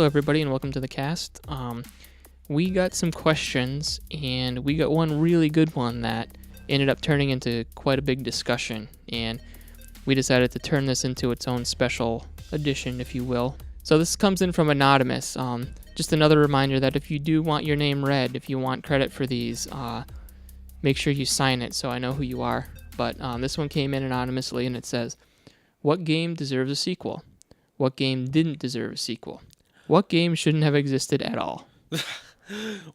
everybody, and welcome to the cast. We got some questions, and we got one really good one that ended up turning into quite a big discussion, and we decided to turn this into its own special edition, if you will. So this comes in from Anonymous. Just another reminder that if you do want your name read, if you want credit for these, make sure you sign it so I know who you are. But this one came in anonymously, and it says, what game deserves a sequel? What game didn't deserve a sequel? What game shouldn't have existed at all?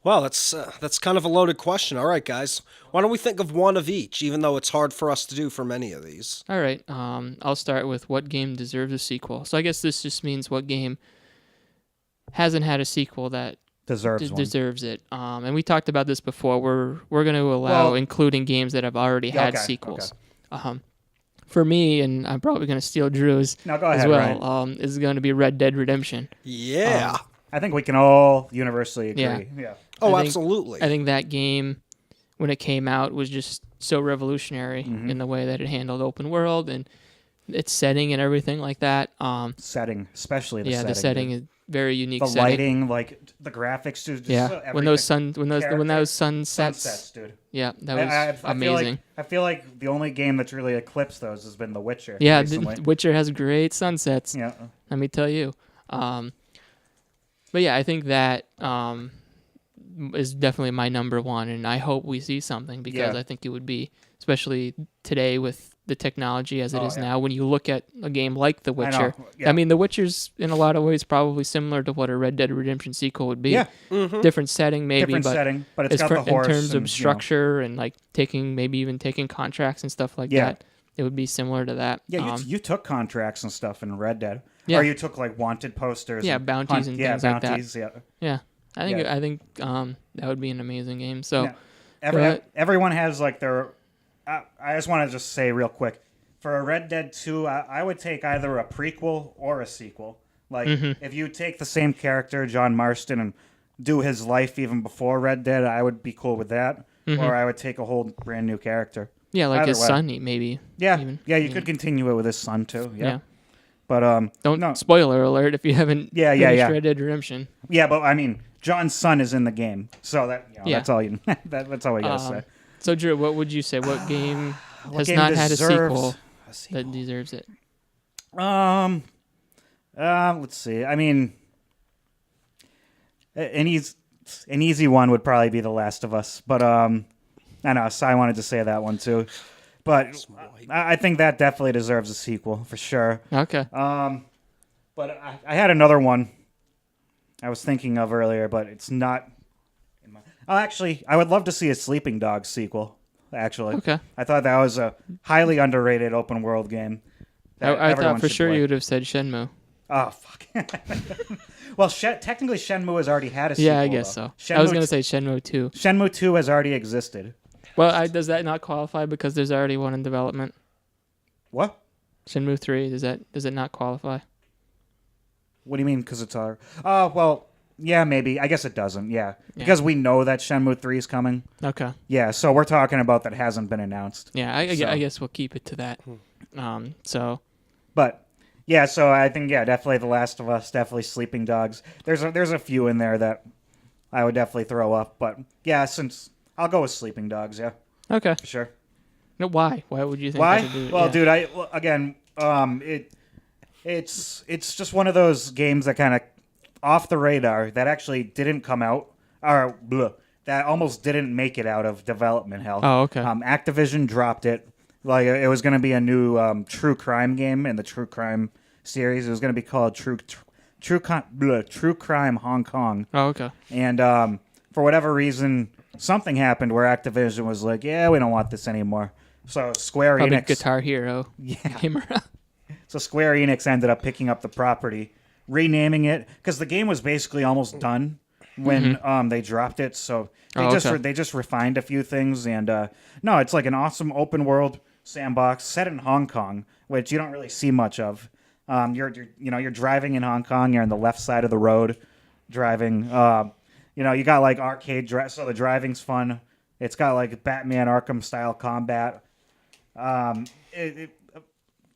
Well, that's kind of a loaded question. All right, guys. Why don't we think of one of each, even though it's hard for us to do for many of these? All right. I'll start with what game deserves a sequel. So I guess this just means what game hasn't had a sequel that deserves it. And we talked about this before. We're going to allow including games that have already had sequels. Okay. For me, and I'm probably going to steal Drew's as well, is going to be Red Dead Redemption. Yeah. I think we can all universally agree. Yeah. Oh, absolutely. I think that game, when it came out, was just so revolutionary in the way that it handled open world and its setting and everything like that. Setting, especially the setting. Yeah, the setting is very unique. The setting. Lighting, like the graphics, dude. When those sunsets. Dude. Yeah, that was amazing. I feel like the only game that's really eclipsed those has been The Witcher. Yeah, recently. Witcher has great sunsets. Yeah. Let me tell you. But yeah, I think that is definitely my number one, and I hope we see something because I think it would be, especially today with the technology as it is now, when you look at a game like The Witcher. I mean, The Witcher's in a lot of ways probably similar to what a Red Dead Redemption sequel would be. Yeah. Different setting maybe, but it's got the horse in terms and, of structure and like taking contracts and stuff like that. It would be similar to that. Yeah, you took contracts and stuff in Red Dead. Yeah. Or you took like wanted posters. Yeah, bounties and things like that. Yeah. I think that would be an amazing game. So everyone has like their. I just want to just say real quick, for a Red Dead 2, I would take either a prequel or a sequel. Like if you take the same character, John Marston, and do his life even before Red Dead, I would be cool with that. Or I would take a whole brand new character. Yeah, like his son, maybe. Yeah, you could continue it with his son too. Yeah. But don't spoiler alert if you haven't finished Red Dead Redemption. Yeah, but I mean, John's son is in the game, so that's all you. That's all we gotta say. So Drew, what would you say? What game has not had a sequel that deserves it? Let's see. I mean, an easy one would probably be The Last of Us, but I know I wanted to say that one too. But I think that definitely deserves a sequel for sure. Okay. But I had another one I was thinking of earlier, but it's not. Actually, I would love to see a Sleeping Dogs sequel. Actually, okay. I thought that was a highly underrated open world game. I thought for sure you would have said Shenmue. Oh fuck. Well, technically Shenmue has already had a sequel. Yeah, I guess so. I was going to say Shenmue 2. Shenmue 2 has already existed. Well, does that not qualify because there's already one in development? What? Shenmue 3, does it not qualify? What do you mean because it's our... Oh, well, yeah, maybe. I guess it doesn't, yeah. Because we know that Shenmue 3 is coming. Okay. Yeah, so we're talking about that hasn't been announced. Yeah, I guess we'll keep it to that. But... yeah, so I think, definitely The Last of Us, definitely Sleeping Dogs. There's a few in there that I would definitely throw up, but yeah, since I'll go with Sleeping Dogs, yeah. Okay. For sure. No, why? Why would you think why? that would do it? Well, dude, it's just one of those games that kind of off the radar that actually didn't come out, or that almost didn't make it out of development hell. Oh, okay. Activision dropped it. Like it was going to be a new true crime game in the true crime series. It was going to be called True Crime Hong Kong. Oh, okay. And for whatever reason, something happened where Activision was like, "Yeah, we don't want this anymore." So Square Enix, Guitar Hero, came around. So Square Enix ended up picking up the property, renaming it because the game was basically almost done when they dropped it. So they just refined a few things, and no, it's like an awesome open world sandbox set in Hong Kong, which you don't really see much of. You're driving in Hong Kong. You're on the left side of the road, driving. You got like arcade, so the driving's fun. It's got like Batman Arkham style combat. And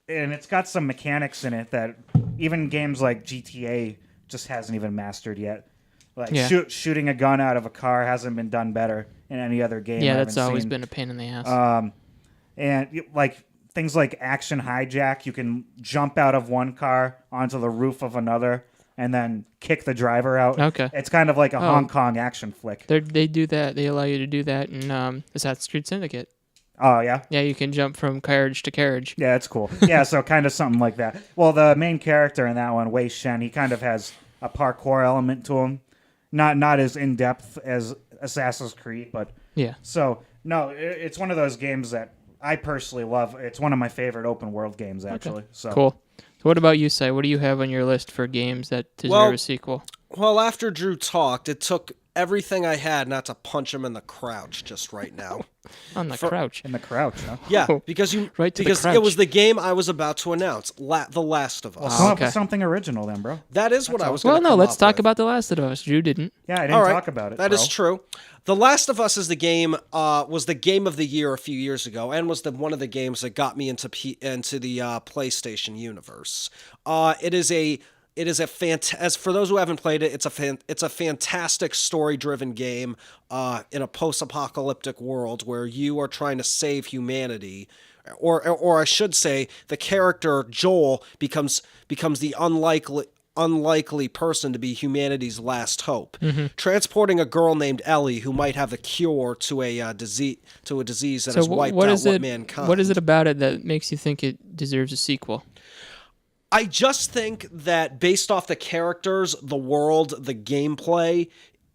it's got some mechanics in it that even games like GTA just hasn't even mastered yet. Like shooting a gun out of a car hasn't been done better in any other game. Yeah, that's always been a pain in the ass. And like things like Action Hijack, you can jump out of one car onto the roof of another and then kick the driver out. Okay. It's kind of like a Hong Kong action flick. They do that. They allow you to do that in Assassin's Creed Syndicate. Oh, yeah? Yeah, you can jump from carriage to carriage. Yeah, that's cool. Yeah, so kind of something like that. Well, the main character in that one, Wei Shen, he kind of has a parkour element to him. Not as in-depth as Assassin's Creed, but... Yeah. So, no, it's one of those games that I personally love. It's one of my favorite open-world games, actually. Okay. So cool. So what about you, Sai? What do you have on your list for games that deserve a sequel? Well, after Drew talked, it took everything I had not to punch him in the crouch just right now. On the crouch. In the crouch, huh? Yeah, because it was the game I was about to announce, The Last of Us. Well, come up with something original then, bro. That is what I was going to Well, no, let's talk about The Last of Us. Drew didn't. Yeah, I didn't talk about it. That is true. The Last of Us is the game. Was the game of the year a few years ago, and was one of the games that got me into the PlayStation universe. As for those who haven't played it, it's a fantastic story-driven game in a post-apocalyptic world where you are trying to save humanity, or I should say, the character Joel becomes the unlikely person to be humanity's last hope, transporting a girl named Ellie who might have the cure to a disease that has wiped out mankind. What is it about it that makes you think it deserves a sequel? I just think that based off the characters, the world, the gameplay,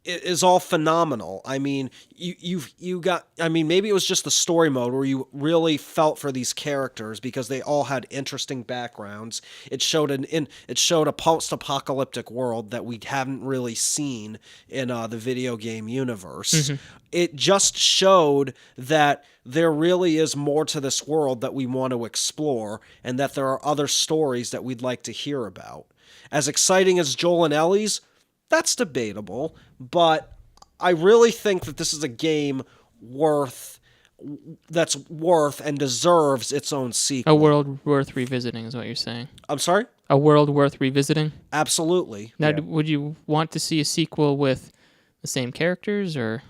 it is all phenomenal. I mean, maybe it was just the story mode where you really felt for these characters because they all had interesting backgrounds. It showed a post-apocalyptic world that we haven't really seen in the video game universe. It just showed that there really is more to this world that we want to explore, and that there are other stories that we'd like to hear about. As exciting as Joel and Ellie's, that's debatable, but I really think that this is a game that's worth and deserves its own sequel. A world worth revisiting is what you're saying. I'm sorry? A world worth revisiting? Absolutely. Now, would you want to see a sequel with the same characters or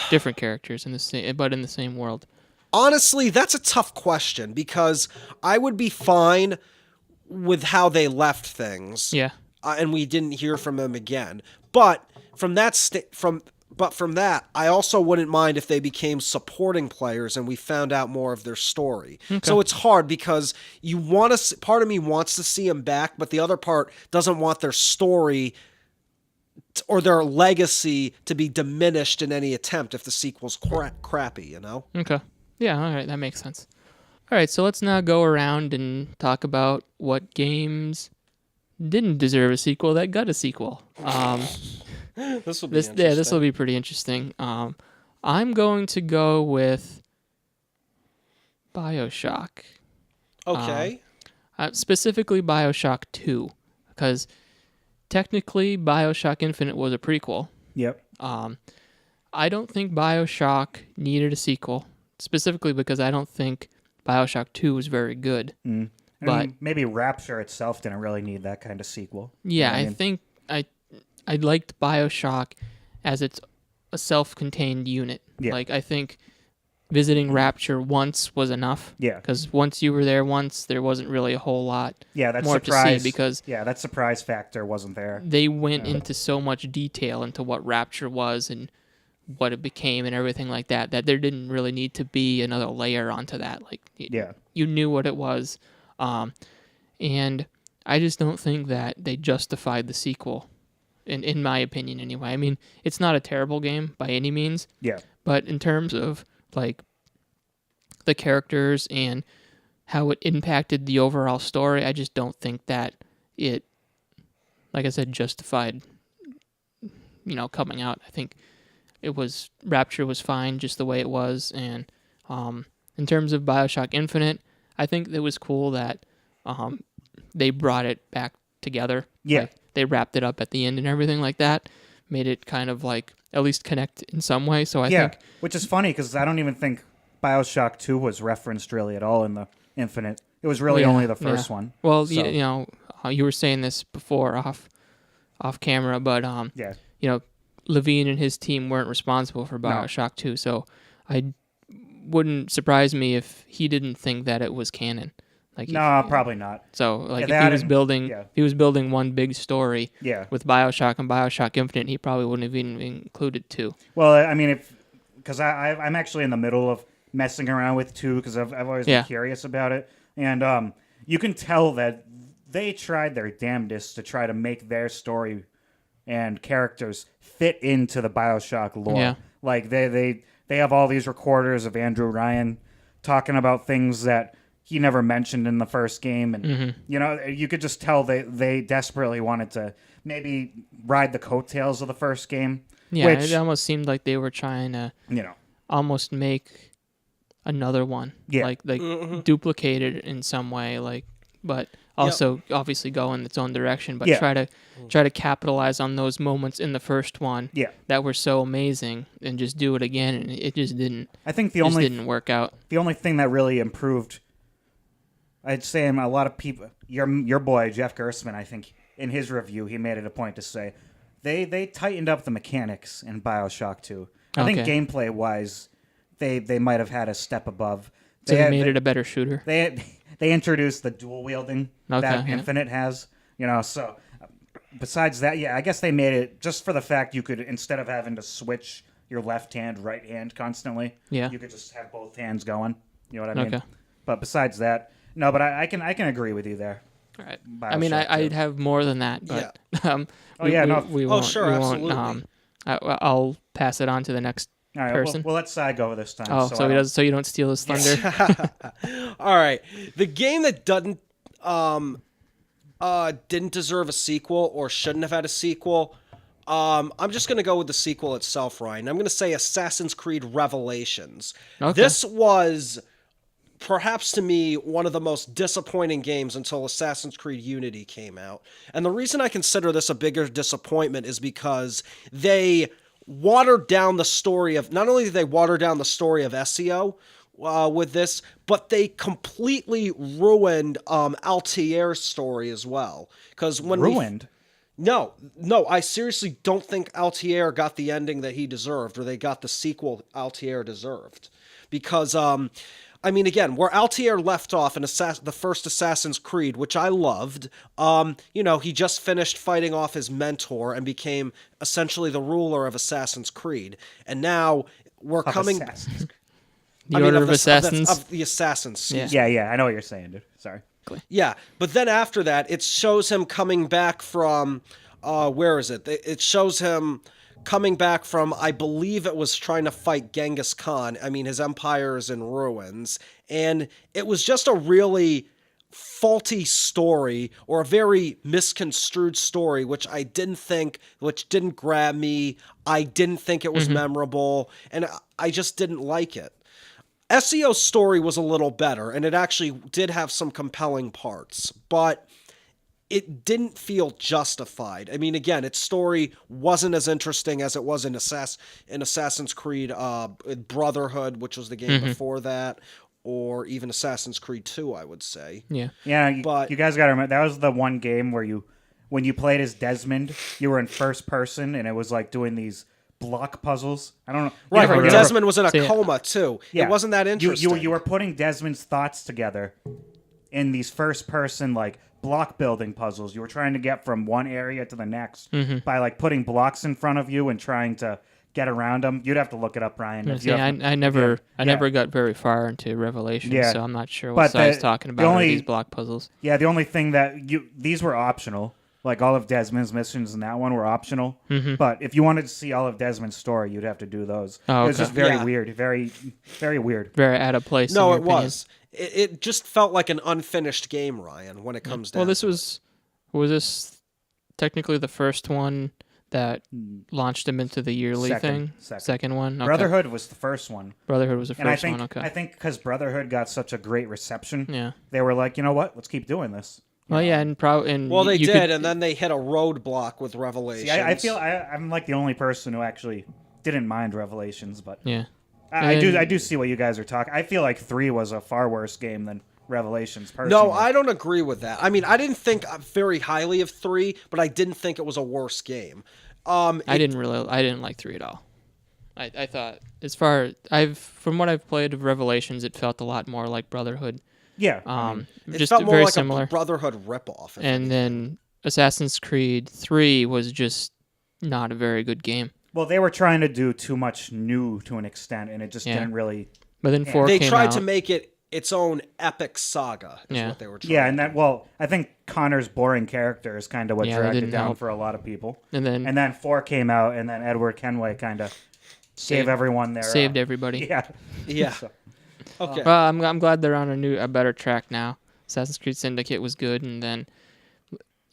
different characters in the same world? Honestly, that's a tough question because I would be fine with how they left things. Yeah. And we didn't hear from them again. But from that, I also wouldn't mind if they became supporting players and we found out more of their story. Okay. So it's hard because part of me wants to see them back, but the other part doesn't want their story or their legacy to be diminished in any attempt if the sequel's crappy, you know? Okay. Yeah, all right, that makes sense. All right, so let's now go around and talk about what games didn't deserve a sequel that got a sequel. This will be interesting. Yeah, this will be pretty interesting. I'm going to go with BioShock. Okay. Specifically BioShock 2, because technically BioShock Infinite was a prequel. Yep. I don't think BioShock needed a sequel, specifically because I don't think BioShock 2 was very good. But maybe Rapture itself didn't really need that kind of sequel. Yeah, I think I liked BioShock as it's a self-contained unit. Yeah. Like, I think visiting Rapture once was enough. Yeah. Because once you were there once, there wasn't really a whole lot more to see. Because that surprise factor wasn't there. They went into so much detail into what Rapture was and what it became and everything like that there didn't really need to be another layer onto that. Like, you knew what it was. And I just don't think that they justified the sequel, in my opinion anyway. I mean, it's not a terrible game by any means. Yeah. But in terms of, like, the characters and how it impacted the overall story, I just don't think that it, like I said, justified, coming out. I think Rapture was fine just the way it was. And in terms of BioShock Infinite, I think it was cool that they brought it back together. Yeah. Like, they wrapped it up at the end and everything like that. Made it kind of like at least connect in some way. So I think, which is funny because I don't even think BioShock 2 was referenced really at all in the Infinite. It was really only the first one. Well, so. You were saying this before off camera, but you know, Levine and his team weren't responsible for BioShock 2, so I wouldn't surprise me if he didn't think that it was canon. Like probably not. So like if he was building one big story with BioShock and BioShock Infinite, he probably wouldn't have even included 2. Well, I mean, because I'm actually in the middle of messing around with 2 because I've always been curious about it, and you can tell that they tried their damnedest to try to make their story and characters fit into the BioShock lore. Yeah. Like they have all these recorders of Andrew Ryan talking about things that he never mentioned in the first game, and you know, you could just tell they desperately wanted to maybe ride the coattails of the first game. Yeah, it almost seemed like they were trying to, almost make another one. Yeah, like duplicate it in some way, but also obviously go in its own direction, but try to capitalize on those moments in the first one that were so amazing and just do it again, and it just didn't. I think didn't work out. The only thing that really improved, I'd say, a lot of people, your boy Jeff Gersman, I think in his review he made it a point to say they tightened up the mechanics in BioShock 2. I think gameplay wise they might have had a step above. So they made it a better shooter. They introduced the dual wielding that Infinite has, so besides that, I guess they made it just for the fact you could, instead of having to switch your left hand, right hand constantly, you could just have both hands going. You know what I mean? Okay. But besides that, no, but I can agree with you there. All right. I mean, I'd have more than that, but we won't. Sure, absolutely. I'll pass it on to the next person. Well, let's go this time. Oh, so you don't steal his thunder. All right. The game that didn't deserve a sequel or shouldn't have had a sequel. I'm just going to go with the sequel itself, Ryan. I'm going to say Assassin's Creed Revelations. Okay. This was, perhaps to me, one of the most disappointing games until Assassin's Creed Unity came out. And the reason I consider this a bigger disappointment is because they watered down the story of, not only did they water down the story of Ezio with this, but they completely ruined Altair's story as well. Because when No, I seriously don't think Altair got the ending that he deserved, or they got the sequel Altair deserved. Because, I mean, again, where Altair left off in the first Assassin's Creed, which I loved, he just finished fighting off his mentor and became essentially the ruler of Assassin's Creed. And now we're coming... The Order of Assassins? Of the Assassins. Yeah, I know what you're saying, dude. Sorry. Yeah, but then after that, it shows him coming back from... where is it? It shows him coming back from, I believe it was trying to fight Genghis Khan. I mean, his empire is in ruins. And it was just a really faulty story, or a very misconstrued story, which didn't grab me. I didn't think it was memorable, and I just didn't like it. Ezio's story was a little better, and it actually did have some compelling parts, but it didn't feel justified. I mean, again, its story wasn't as interesting as it was in Assassin's Creed Brotherhood, which was the game before that, or even Assassin's Creed 2, I would say. Yeah, but you guys got to remember, that was the one game where when you played as Desmond, you were in first person, and it was like doing these block puzzles. I don't know. Right, Desmond was in a coma, too. Yeah. It wasn't that interesting. You were putting Desmond's thoughts together in these first-person, like, block building puzzles. You were trying to get from one area to the next by, like, putting blocks in front of you and trying to get around them. You'd have to look it up, Ryan. I never got very far into Revelations, so I'm not sure what I was talking about these block puzzles. Yeah, the only thing these were optional. Like, all of Desmond's missions in that one were optional. But if you wanted to see all of Desmond's story, you'd have to do those. Oh, okay. It was just very weird. Very, very weird. Very out of place. No, it was. It just felt like an unfinished game, Ryan, when it comes down to it. Was this technically the first one that launched him into the yearly thing? Second one? Okay. Brotherhood was the first one. Brotherhood was the first one, okay. I think because Brotherhood got such a great reception, they were like, you know what? Let's keep doing this. Well, yeah, and they did, and then they hit a roadblock with Revelations. See, I feel I'm like the only person who actually didn't mind Revelations, but yeah, I do see what you guys are talking. I feel like 3 was a far worse game than Revelations. Personally. No, I don't agree with that. I mean, I didn't think very highly of 3, but I didn't think it was a worse game. I didn't like 3 at all. I thought, from what I've played of Revelations, it felt a lot more like Brotherhood. Yeah. It just felt more very like similar. a Brotherhood ripoff. And then Assassin's Creed 3 was just not a very good game. Well, they were trying to do too much new to an extent, and it just didn't really. But then 4 They came tried out. to make it its own epic saga. Is what they were trying. Yeah, and I think Connor's boring character is kind of what dragged it down for a lot of people. And then 4 came out, and then Edward Kenway kind of saved everyone there. Saved everybody. Yeah. Yeah. So, Okay. Well, I'm glad they're on a better track now. Assassin's Creed Syndicate was good, and then,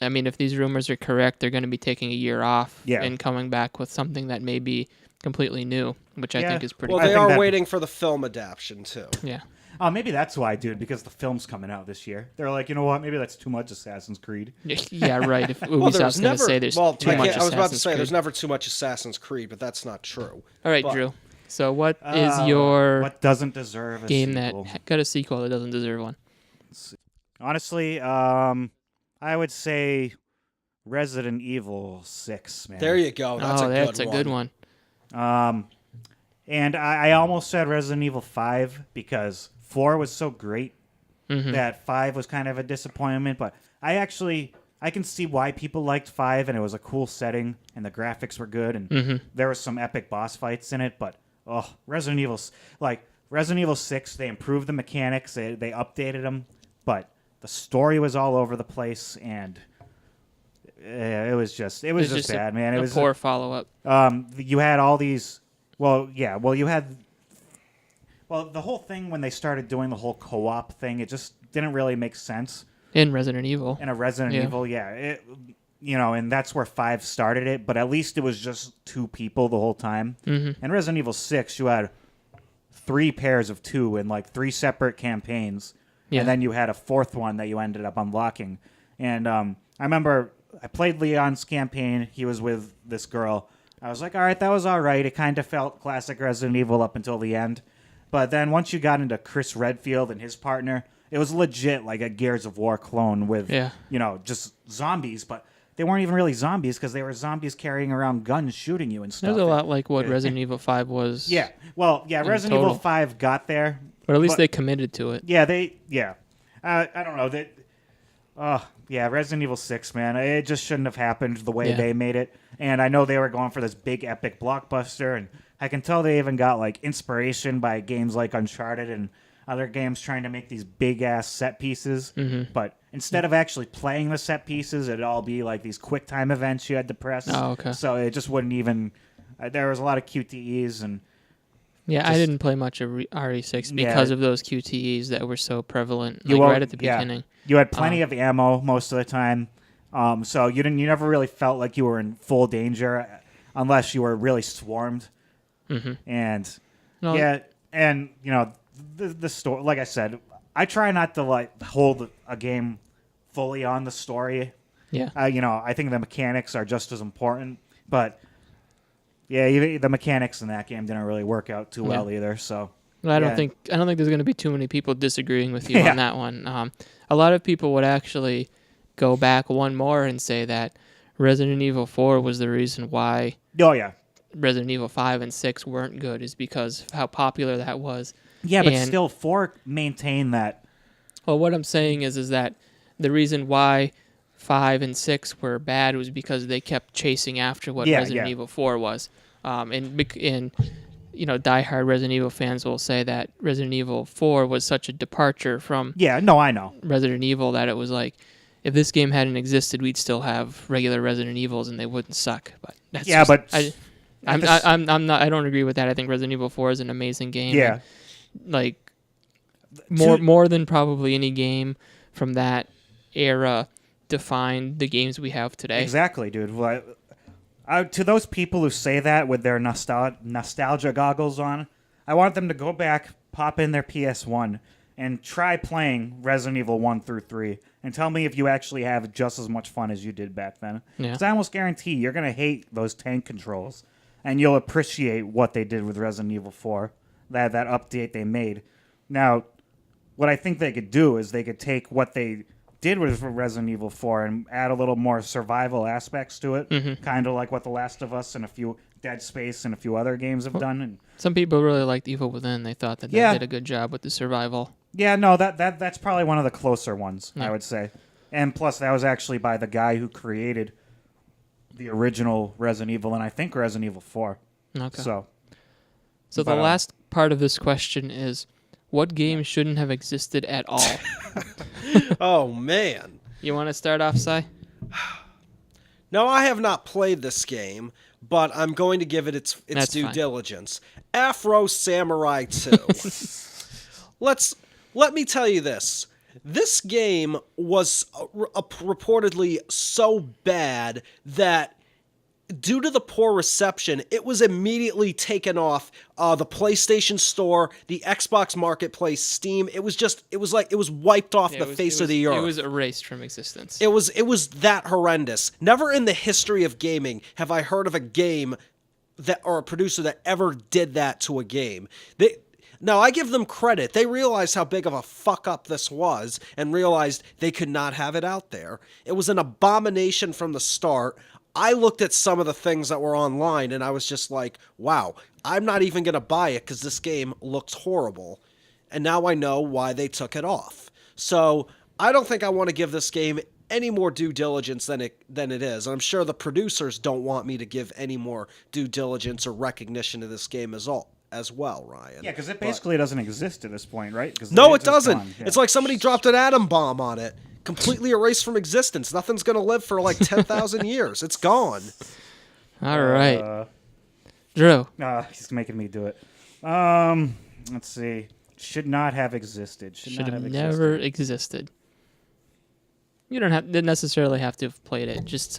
I mean, if these rumors are correct, they're going to be taking a year off and coming back with something that may be completely new, which I think is pretty. Well, they are waiting for the film adaptation too. Yeah. Oh, maybe that's why, dude, because the film's coming out this year. They're like, you know what? Maybe that's too much Assassin's Creed. Yeah, right. If Ubisoft's going to say there's too much Assassin's Creed. I was about to say there's never too much Assassin's Creed, but that's not true. All right, Drew. So what is your what doesn't deserve a game sequel? that got a sequel that doesn't deserve one? Honestly, I would say Resident Evil 6, man. There you go. That's a good one. And I almost said Resident Evil 5 because 4 was so great that 5 was kind of a disappointment. But I can see why people liked 5, and it was a cool setting, and the graphics were good, and there was some epic boss fights in it. But Resident Evil 6, they improved the mechanics, they updated them, but the story was all over the place, and it was just bad, man. It was poor follow up. You had all these. You had. Well, the whole thing when they started doing the whole co-op thing, it just didn't really make sense. In Resident Evil. In a Resident Evil, and that's where 5 started it, but at least it was just 2 people the whole time. In Resident Evil 6, you had 3 pairs of 2 in like 3 separate campaigns, and then you had a 4th one that you ended up unlocking. And I remember I played Leon's campaign. He was with this girl. I was like, all right, that was all right. It kind of felt classic Resident Evil up until the end. But then once you got into Chris Redfield and his partner, it was legit like a Gears of War clone with, just zombies. But they weren't even really zombies because they were zombies carrying around guns shooting you and stuff. It was a lot like what Resident Evil 5 was. Yeah. Well, Resident Evil 5 got there. But at least they committed to it. Yeah, I don't know. Resident Evil 6, man. It just shouldn't have happened the way they made it. And I know they were going for this big epic blockbuster, and I can tell they even got like inspiration by games like Uncharted and other games trying to make these big ass set pieces. But instead of actually playing the set pieces, it'd all be like these quick time events you had to press. Oh, okay. So it just wouldn't even. There was a lot of QTEs and. I didn't play much of RE6 because of those QTEs that were so prevalent right at the beginning. You had plenty of ammo most of the time, so you never really felt like you were in full danger unless you were really swarmed. And the story. Like I said, I try not to hold a game fully on the story. Yeah. I think the mechanics are just as important, but. Yeah, the mechanics in that game didn't really work out too well either. So I don't think there's going to be too many people disagreeing with you on that one. A lot of people would actually go back one more and say that Resident Evil 4 was the reason why. Oh yeah. Resident Evil 5 and 6 weren't good is because of how popular that was. Yeah, but still 4 maintained that. Well, what I'm saying is that the reason why 5 and 6 were bad was because they kept chasing after what Resident Evil 4 was. And diehard Resident Evil fans will say that Resident Evil 4 was such a departure from I know. Resident Evil that it was like, if this game hadn't existed, we'd still have regular Resident Evils and they wouldn't suck. But that's I don't agree with that. I think Resident Evil 4 is an amazing game. Yeah. And, more than probably any game from that era defined the games we have today. Exactly, dude. Well, to those people who say that with their nostalgia goggles on, I want them to go back, pop in their PS1, and try playing Resident Evil 1 through 3, and tell me if you actually have just as much fun as you did back then. Because I almost guarantee you're going to hate those tank controls, and you'll appreciate what they did with Resident Evil 4, that update they made. Now, what I think they could do is they could take what they did with Resident Evil 4 and add a little more survival aspects to it, kind of like what The Last of Us and a few Dead Space and a few other games have done. And some people really liked Evil Within. They thought that they did a good job with the survival. Yeah, no, that's probably one of the closer ones, I would say. And plus, that was actually by the guy who created the original Resident Evil, and I think Resident Evil 4. Okay. So the last part of this question is, what game shouldn't have existed at all? Oh, man. You want to start off, Si? Now, I have not played this game, but I'm going to give it its due diligence. Afro Samurai 2. Let me tell you this. This game was reportedly so bad that due to the poor reception, it was immediately taken off the PlayStation Store, the Xbox Marketplace, Steam. It was wiped off the face of the earth. It was erased from existence. It was that horrendous. Never in the history of gaming have I heard of a game or a producer that ever did that to a game. Now, I give them credit. They realized how big of a fuck-up this was and realized they could not have it out there. It was an abomination from the start. I looked at some of the things that were online, and I was just like, wow, I'm not even going to buy it because this game looks horrible. And now I know why they took it off. So I don't think I want to give this game any more due diligence than it is. I'm sure the producers don't want me to give any more due diligence or recognition to this game as well, Ryan. Yeah, because it basically doesn't exist at this point, right? No, it doesn't. Yeah. It's like somebody dropped an atom bomb on it. Completely erased from existence. Nothing's going to live for like 10,000 years. It's gone. All right. Drew. He's making me do it. Let's see. Should not have existed. Should have never existed. You didn't necessarily have to have played it. Just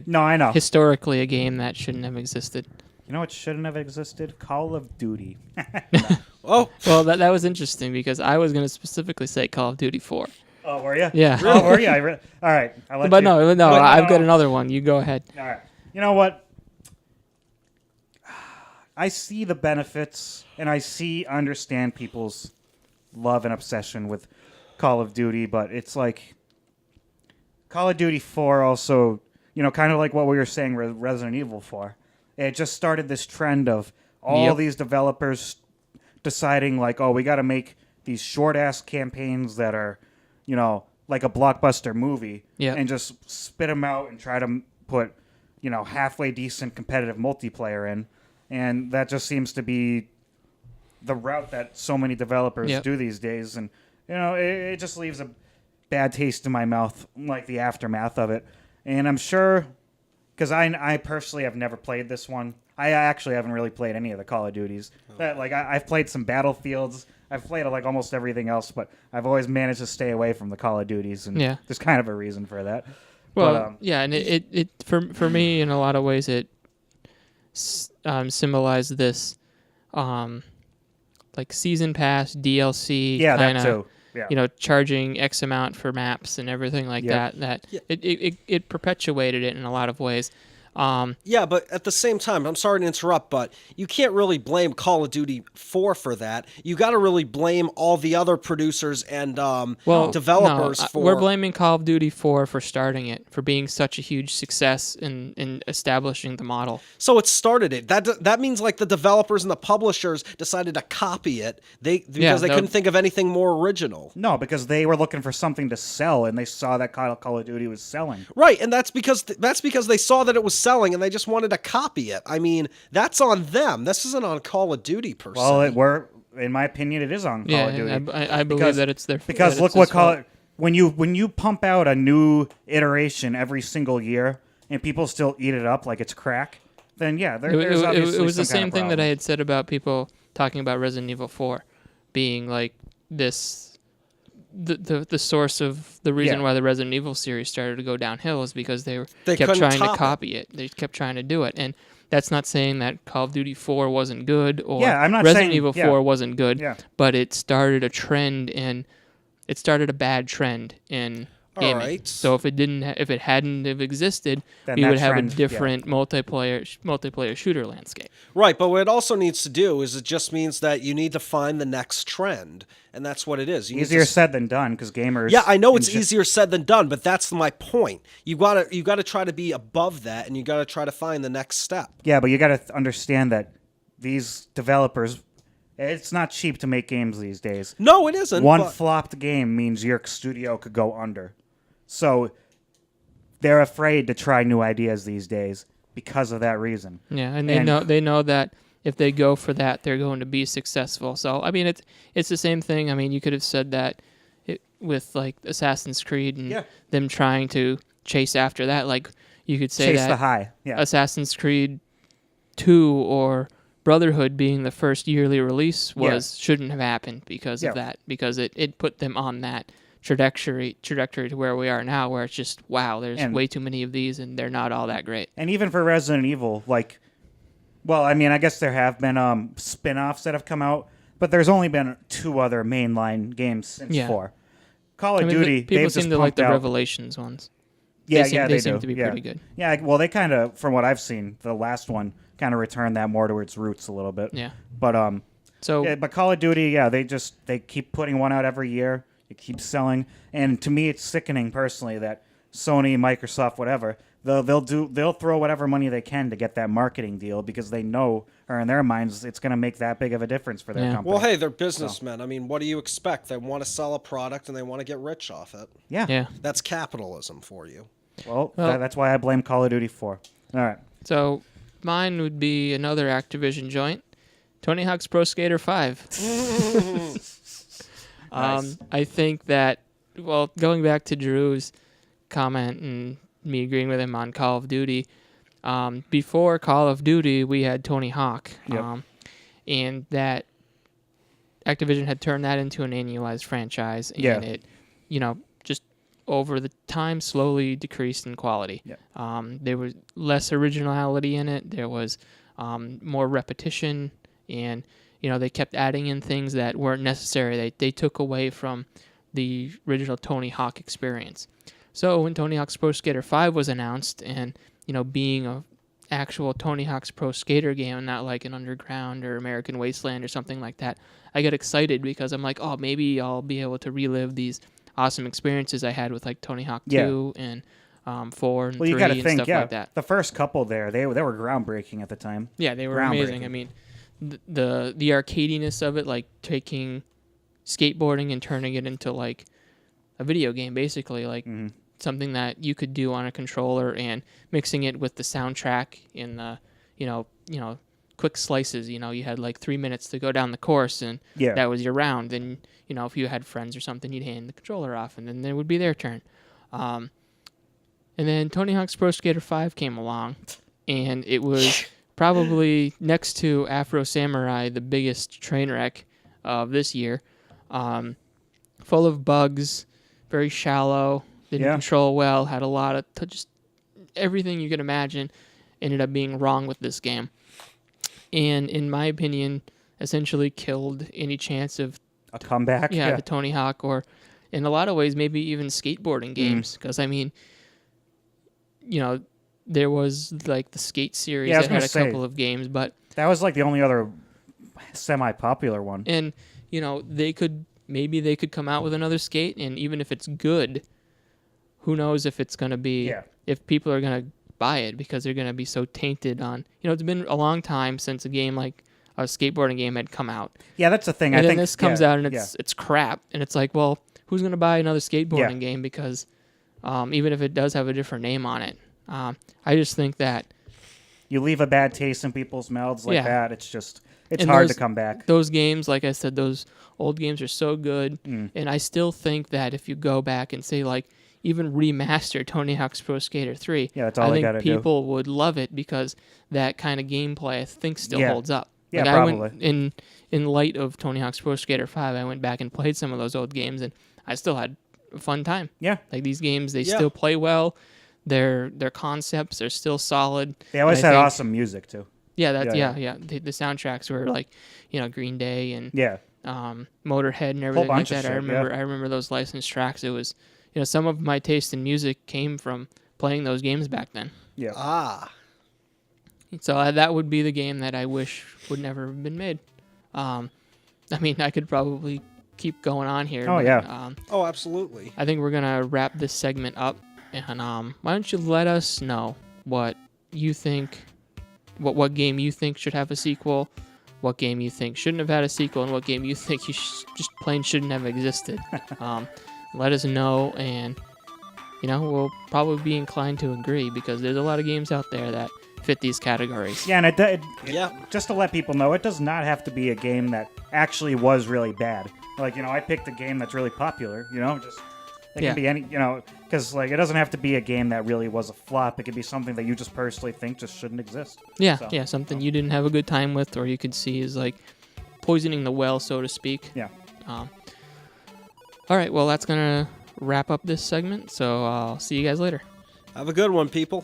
no, I know. Historically, a game that shouldn't have existed. You know what shouldn't have existed? Call of Duty. Oh. Well, that was interesting because I was going to specifically say Call of Duty 4. Oh, were you? Yeah. Oh, were you? All right. I've got another one. You go ahead. All right. You know what? I see the benefits, and I understand people's love and obsession with Call of Duty, but it's like Call of Duty 4 also, kind of like what we were saying with Resident Evil 4. It just started this trend of all these developers deciding like, oh, we got to make these short-ass campaigns that are, like a blockbuster movie and just spit them out and try to put, halfway decent competitive multiplayer in. And that just seems to be the route that so many developers do these days. And, it just leaves a bad taste in my mouth, like the aftermath of it. And I'm sure... Because I personally have never played this one. I actually haven't really played any of the Call of Duties. I've played some Battlefields. I've played like almost everything else, but I've always managed to stay away from the Call of Duties, and there's kind of a reason for that. Well, and it for me in a lot of ways it symbolized this, like season pass DLC. Yeah, that too. Yeah. Charging X amount for maps and everything like that. It perpetuated it in a lot of ways. Yeah, but at the same time, I'm sorry to interrupt, but you can't really blame Call of Duty 4 for that. You got to really blame all the other producers and developers for... We're blaming Call of Duty 4 for starting it, for being such a huge success in establishing the model. So it started it. That means like the developers and the publishers decided to copy it because they couldn't think of anything more original. No, because they were looking for something to sell, and they saw that Call of Duty was selling. Right, and that's because they saw that it was selling and they just wanted to copy it. I mean, that's on them. This isn't on Call of Duty per se. Well, in my opinion, it is on Call of Duty. I believe that it's their because look what Call when you pump out a new iteration every single year and people still eat it up like it's crack, then there's obviously it was the some kind same of thing that problem. I had said about people talking about Resident Evil 4 being like this. The source of the reason why the Resident Evil series started to go downhill is because they kept trying to copy it. They kept trying to do it, and that's not saying that Call of Duty 4 wasn't good or I'm not Resident saying, Evil 4 wasn't good, Yeah. but it started a trend, and it started a bad trend in gaming. right. So if it hadn't have existed, Then we that would have trend, a different multiplayer shooter landscape. Right, but what it also needs to do is it just means that you need to find the next trend, and that's what it is. You need Easier to said than done because gamers. Yeah, I know it's easier said than done, but that's my point. You gotta try to be above that, and you gotta try to find the next step. Yeah, but you got to understand that these developers, it's not cheap to make games these days. No, it isn't. One but- flopped game means your studio could go under. So they're afraid to try new ideas these days because of that reason. Yeah, and they know that if they go for that, they're going to be successful. So I mean, it's the same thing. I mean, you could have said that with like Assassin's Creed and them trying to chase after that. Like you could say Chase that the high. Yeah. Assassin's Creed 2 or Brotherhood being the first yearly release shouldn't have happened because of that, because it put them on that trajectory to where we are now, where it's just wow, there's way too many of these and they're not all that great. And even for Resident Evil, like, well, I mean, I guess there have been spin-offs that have come out, but there's only been 2 other mainline games since 4. Call of Duty, people they've seem just to like pumped the out. Revelations ones. Yeah, they seem do. to be pretty good. Yeah, well, they kind of, from what I've seen, the last one kind of returned that more to its roots a little bit. Yeah. But So but Call of Duty, they keep putting one out every year. It keeps selling, and to me, it's sickening personally that Sony, Microsoft, whatever, they'll throw whatever money they can to get that marketing deal because they know, or in their minds, it's going to make that big of a difference for their company. Well, hey, they're businessmen. I mean, what do you expect? They want to sell a product and they want to get rich off it. Yeah. That's capitalism for you. Well, that's why I blame Call of Duty 4. All right. So mine would be another Activision joint, Tony Hawk's Pro Skater 5. Nice. I think that, well, going back to Drew's comment and me agreeing with him on Call of Duty, before Call of Duty, we had Tony Hawk. Yep. And that Activision had turned that into an annualized franchise. And it, just over the time slowly decreased in quality. Yep. There was less originality in it. There was more repetition. And they kept adding in things that weren't necessary. They took away from the original Tony Hawk experience. So when Tony Hawk's Pro Skater 5 was announced, and being a actual Tony Hawk's Pro Skater game, not like an Underground or American Wasteland or something like that, I got excited because I'm like, oh, maybe I'll be able to relive these awesome experiences I had with like Tony Hawk 2 and 4 and 3 and stuff like that. The first couple there, they were groundbreaking at the time. Yeah, they were amazing. I mean, the arcadiness of it, like taking skateboarding and turning it into like a video game, basically, like something that you could do on a controller, and mixing it with the soundtrack in the quick slices. You had like 3 minutes to go down the course, and that was your round. And if you had friends or something, you'd hand the controller off, and then it would be their turn. And then Tony Hawk's Pro Skater 5 came along, and it was probably next to Afro Samurai the biggest train wreck of this year. Full of bugs, very shallow, didn't control well, had a lot of just everything you could imagine ended up being wrong with this game. And in my opinion, essentially killed any chance of a comeback. The Tony Hawk, or in a lot of ways maybe even skateboarding games, because I mean, there was like the Skate series that had a couple of games, but that was like the only other semi-popular one. And they could come out with another Skate, and even if it's good, who knows if it's going to be if people are going to buy it, because they're going to be so tainted on. It's been a long time since a game like a skateboarding game had come out. Yeah, that's the thing. And I then think this comes out and it's crap, and it's like, well, who's going to buy another skateboarding game? Because even if it does have a different name on it, I just think that you leave a bad taste in people's mouths like that. It's just it's and hard to come back. Those games, like I said, those old games are so good, and I still think that if you go back and say like even remaster Tony Hawk's Pro Skater 3, that's all I gotta think people would love it, because that kind of gameplay I think still holds up. Yeah, like probably. I went in light of Tony Hawk's Pro Skater 5, I went back and played some of those old games, and I still had a fun time. Yeah, like these games, they still play well. Their concepts are still solid. They always had awesome music too. Yeah, The soundtracks were like, Green Day and Motorhead and everything like that. I remember those licensed tracks. It was some of my taste in music came from playing those games back then. Yeah. Ah. So that would be the game that I wish would never have been made. I mean, I could probably keep going on here. Oh, but, yeah. Oh, absolutely. I think we're going to wrap this segment up. And why don't you let us know what you think, what game you think should have a sequel, what game you think shouldn't have had a sequel, and what game you think you just plain shouldn't have existed. Let us know, and, we'll probably be inclined to agree, because there's a lot of games out there that fit these categories. Yeah, and Yeah. just to let people know, it does not have to be a game that actually was really bad. Like, I picked a game that's really popular, just... It can be any, because, like, it doesn't have to be a game that really was a flop. It could be something that you just personally think just shouldn't exist. Yeah, something you didn't have a good time with, or you could see as, like, poisoning the well, so to speak. Yeah. All right, well, that's going to wrap up this segment, so I'll see you guys later. Have a good one, people.